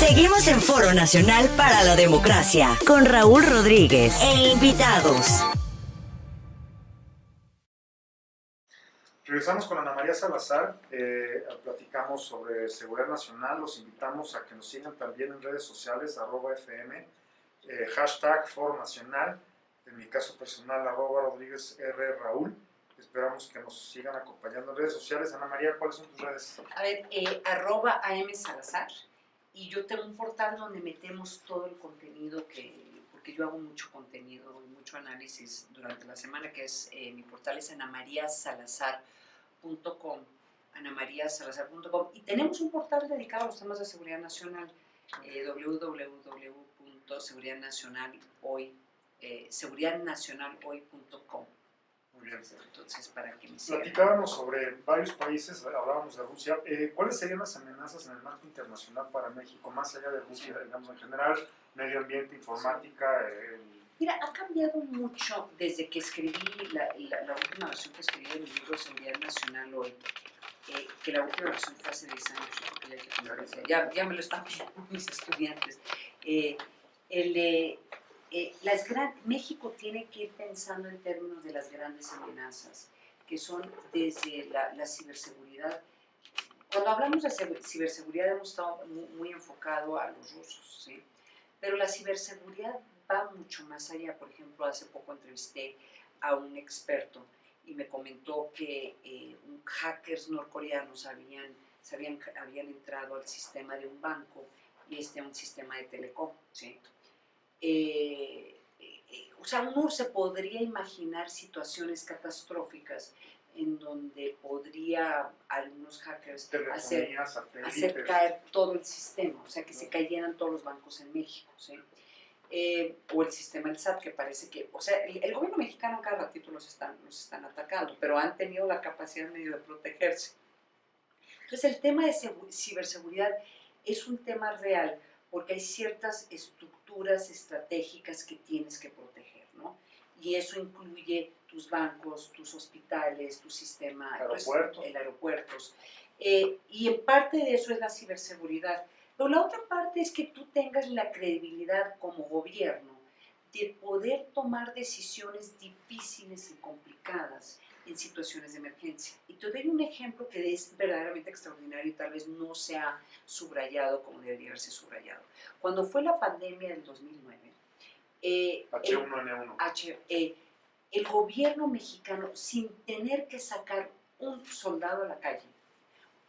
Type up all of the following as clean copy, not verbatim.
Seguimos en Foro Nacional para la Democracia con Raúl Rodríguez e invitados. Regresamos con Ana María Salazar, platicamos sobre seguridad nacional, los invitamos a que nos sigan también en redes sociales, @FM, hashtag Foro Nacional, en mi caso personal, @Rodríguez R. Raúl. Esperamos que nos sigan acompañando en redes sociales. Ana María, ¿cuáles son tus redes? A ver, @AM Salazar, y yo tengo un portal donde metemos todo el contenido porque yo hago mucho contenido y mucho análisis durante la semana, que es, mi portal es anamariasalazar.com, anamariasalazar.com, y tenemos un portal dedicado a los temas de seguridad nacional, seguridadnacionalhoy.com. Muy bien. Entonces, para que me sigan. Platicábamos sobre varios países, hablábamos de Rusia. ¿Cuáles serían las amenazas en el marco internacional para México, más allá de Rusia, digamos, en general, medio ambiente, informática? Mira, ha cambiado mucho desde que escribí la última versión que escribí del libro Seguridad Nacional Hoy, que la última versión fue hace 10 años, ya me lo están pidiendo mis estudiantes. México tiene que ir pensando en términos de las grandes amenazas, que son desde la ciberseguridad. Cuando hablamos de ciberseguridad hemos estado muy enfocado a los rusos, ¿sí? Pero la ciberseguridad va mucho más allá. Por ejemplo, hace poco entrevisté a un experto y me comentó que hackers norcoreanos habían entrado al sistema de un banco y un sistema de telecom, ¿sí? O sea, uno se podría imaginar situaciones catastróficas en donde podría algunos hackers hacer caer todo el sistema, o sea, que se cayeran todos los bancos en México, ¿sí? O el sistema del SAT, que parece que, o sea, el gobierno mexicano cada ratito los están atacando, pero han tenido la capacidad medio de protegerse. Entonces, el tema de ciberseguridad es un tema real, porque hay ciertas estructuras estratégicas que tienes que proteger, ¿no? Y eso incluye tus bancos, tus hospitales, tu sistema, aeropuertos. Y en parte de eso es la ciberseguridad. Pero la otra parte es que tú tengas la credibilidad como gobierno de poder tomar decisiones difíciles y complicadas en situaciones de emergencia. Y te doy un ejemplo que es verdaderamente extraordinario y tal vez no se ha subrayado como debería haberse subrayado. Cuando fue la pandemia del 2009, H1N1, el gobierno mexicano, sin tener que sacar un soldado a la calle,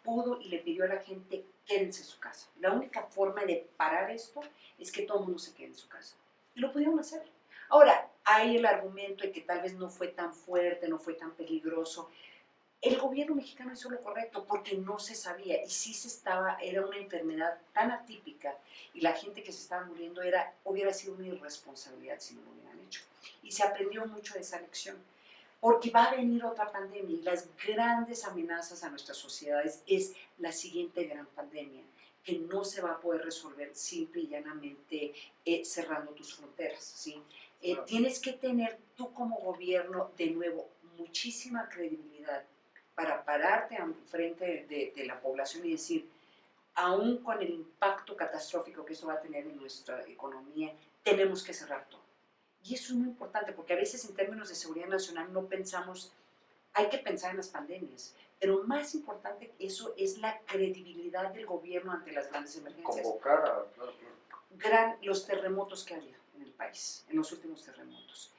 pudo y le pidió a la gente: quédense en su casa. La única forma de parar esto es que todo el mundo se quede en su casa. Y lo pudieron hacer. Ahora, hay el argumento de que tal vez no fue tan fuerte, no fue tan peligroso. El gobierno mexicano hizo lo correcto porque no se sabía y sí era una enfermedad tan atípica y la gente que se estaba muriendo hubiera sido una irresponsabilidad si no lo hubieran hecho. Y se aprendió mucho de esa lección. Porque va a venir otra pandemia y las grandes amenazas a nuestras sociedades es la siguiente gran pandemia, que no se va a poder resolver simple y llanamente cerrando tus fronteras, ¿sí? Tienes que tener tú como gobierno, de nuevo, muchísima credibilidad para pararte frente de la población y decir: aún con el impacto catastrófico que esto va a tener en nuestra economía, tenemos que cerrar todo. Y eso es muy importante, porque a veces en términos de seguridad nacional no pensamos, hay que pensar en las pandemias, pero más importante que eso es la credibilidad del gobierno ante las grandes emergencias. Los terremotos que ha habido en el país, en los últimos terremotos.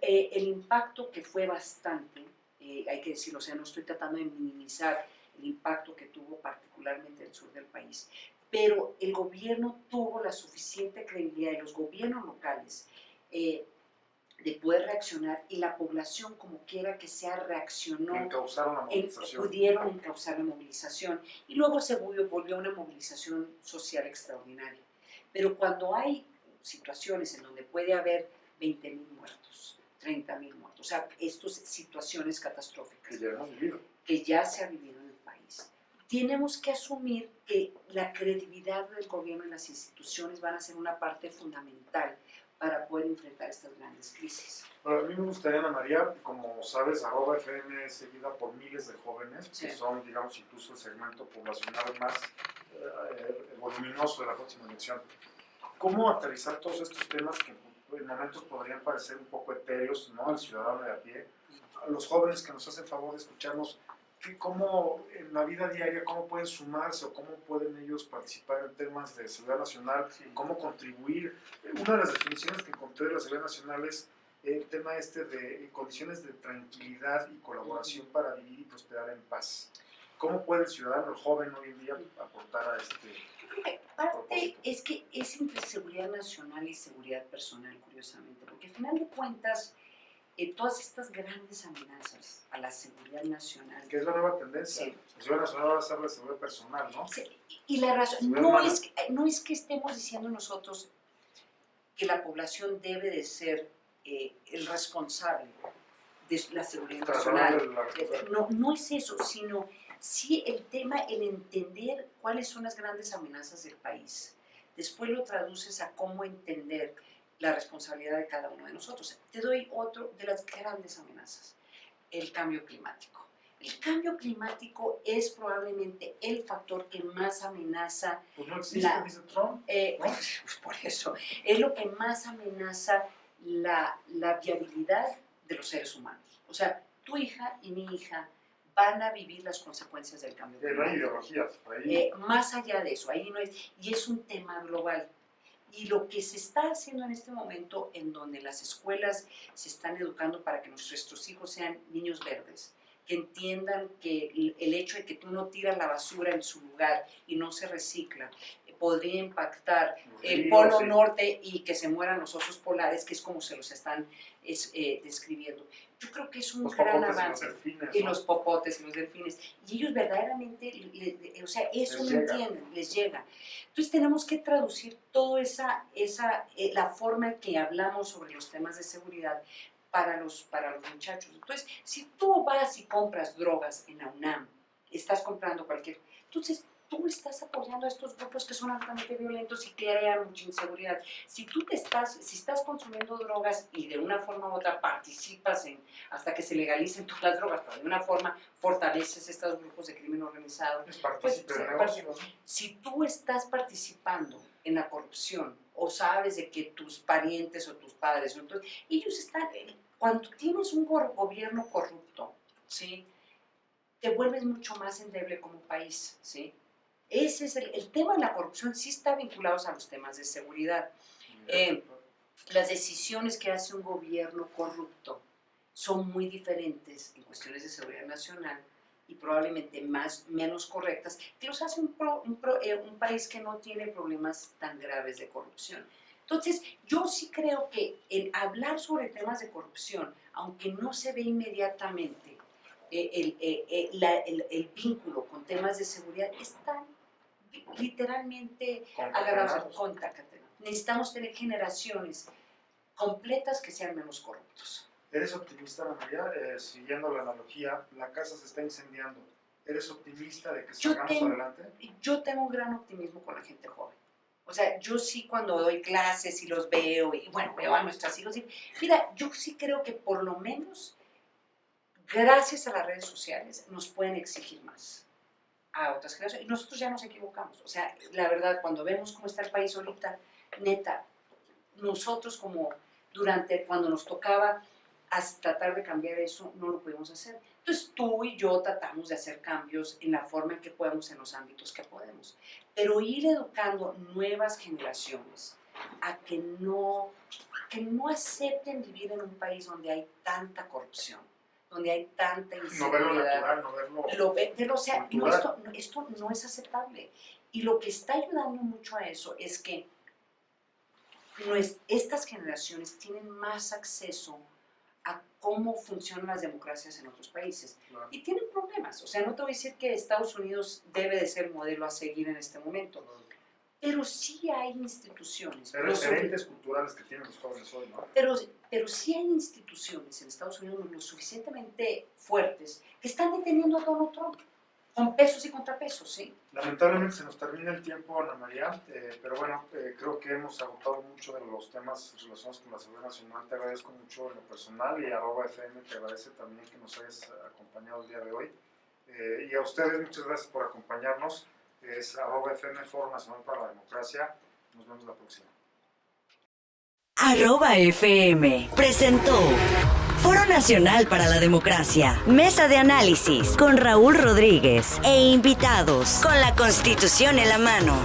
El impacto que fue bastante, hay que decirlo, o sea, no estoy tratando de minimizar el impacto que tuvo particularmente en el sur del país, pero el gobierno tuvo la suficiente credibilidad, y los gobiernos locales, de poder reaccionar, y la población, como quiera que sea, reaccionó, pudieron encauzar la movilización, y luego se volvió una movilización social extraordinaria. Pero cuando hay situaciones en donde puede haber 20,000 muertos, 30,000 muertos, o sea, estas situaciones catastróficas que ya se ha vivido en el país, tenemos que asumir que la credibilidad del gobierno y las instituciones van a ser una parte fundamental para poder enfrentar estas grandes crisis. Bueno, a mí me gustaría, Ana María, como sabes, @FM es seguida por miles de jóvenes, que son, digamos, incluso el segmento poblacional más voluminoso de la próxima elección. ¿Cómo aterrizar todos estos temas que en momentos podrían parecer un poco etéreos, ¿no?, al ciudadano de a pie, a los jóvenes que nos hacen favor de escucharnos, cómo en la vida diaria, cómo pueden sumarse o cómo pueden ellos participar en temas de seguridad nacional, cómo contribuir? Una de las definiciones que encontré de la seguridad nacional es el tema de condiciones de tranquilidad y colaboración para vivir y prosperar en paz. ¿Cómo puede el ciudadano, el joven hoy en día, aportar a este Parte propósito? es que es entre seguridad nacional y seguridad personal, curiosamente, porque al final de cuentas, todas estas grandes amenazas a la seguridad nacional. Que es la nueva tendencia. Sí. La seguridad nacional va a ser la seguridad personal, ¿no? Sí, y la razón, no es que estemos diciendo nosotros que la población debe de ser el responsable de la seguridad nacional. No es eso, sino sí el tema, el entender cuáles son las grandes amenazas del país. Después lo traduces a cómo entender la responsabilidad de cada uno de nosotros. Te doy otro de las grandes amenazas, el cambio climático. El cambio climático es probablemente el factor que más amenaza. Pues no existe, dice Trump. Pues por eso, es lo que más amenaza la viabilidad de los seres humanos. O sea, tu hija y mi hija van a vivir las consecuencias del cambio climático. No hay ideologías. Ahí. Más allá de eso, ahí no es, y es un tema global. Y lo que se está haciendo en este momento, en donde las escuelas se están educando para que nuestros hijos sean niños verdes, que entiendan que el hecho de que tú no tiras la basura en su lugar y no se recicla, podría impactar el polo norte y que se mueran los osos polares, que es como se los están describiendo. Yo creo que es un gran avance. Y los popotes y los delfines. Y ellos verdaderamente, o sea, eso lo entienden, les llega. Entonces tenemos que traducir toda la forma en que hablamos sobre los temas de seguridad para los muchachos. Entonces, si tú vas y compras drogas en la UNAM, estás comprando cualquier... Entonces, tú estás apoyando a estos grupos que son altamente violentos y crean mucha inseguridad. Si estás consumiendo drogas y de una forma u otra participas hasta que se legalicen todas las drogas, pero de una forma fortaleces estos grupos de crimen organizado, pues, si tú estás participando en la corrupción o sabes de que tus parientes o tus padres, entonces, ellos están, cuando tienes un gobierno corrupto, ¿sí?, te vuelves mucho más endeble como país, ¿sí? Ese es el tema de la corrupción, sí está vinculado a los temas de seguridad. Las decisiones que hace un gobierno corrupto son muy diferentes en cuestiones de seguridad nacional y probablemente menos correctas que los hace un país que no tiene problemas tan graves de corrupción. Entonces, yo sí creo que el hablar sobre temas de corrupción, aunque no se ve inmediatamente el vínculo con temas de seguridad, están literalmente agarrados con Tacatena. Necesitamos tener generaciones completas que sean menos corruptos. ¿Eres optimista, Ana María? Siguiendo la analogía, la casa se está incendiando. ¿Eres optimista de que salgamos adelante? Yo tengo un gran optimismo con la gente joven. O sea, yo sí cuando doy clases y los veo, y bueno, veo a nuestros hijos, y mira, yo sí creo que por lo menos, gracias a las redes sociales, nos pueden exigir más a otras generaciones. Y nosotros ya nos equivocamos. O sea, la verdad, cuando vemos cómo está el país ahorita, neta, nosotros cuando nos tocaba tratar de cambiar eso, no lo pudimos hacer. Entonces tú y yo tratamos de hacer cambios en la forma en que podemos, en los ámbitos que podemos. Pero ir educando nuevas generaciones a que no acepten vivir en un país donde hay tanta corrupción, donde hay tanta inseguridad. No verlo natural, no verlo o sea, esto no es aceptable. Y lo que está ayudando mucho a eso es que estas generaciones tienen más acceso a cómo funcionan las democracias en otros países. Claro. Y tienen problemas. O sea, no te voy a decir que Estados Unidos debe de ser modelo a seguir en este momento. Claro. Pero sí hay instituciones. Referentes culturales que tienen los jóvenes hoy, ¿no? Pero sí hay instituciones en Estados Unidos lo suficientemente fuertes que están deteniendo a Donald Trump. Con pesos y contrapesos, ¿sí? Lamentablemente se nos termina el tiempo, Ana María, pero bueno, creo que hemos agotado mucho de los temas relacionados con la seguridad nacional. Te agradezco mucho en lo personal y @FM te agradece también que nos hayas acompañado el día de hoy. Y a ustedes muchas gracias por acompañarnos. es @FM Foro Nacional para la Democracia. Nos vemos la próxima. @FM presentó Foro Nacional para la Democracia, mesa de análisis con Raúl Rodríguez e invitados con la Constitución en la mano.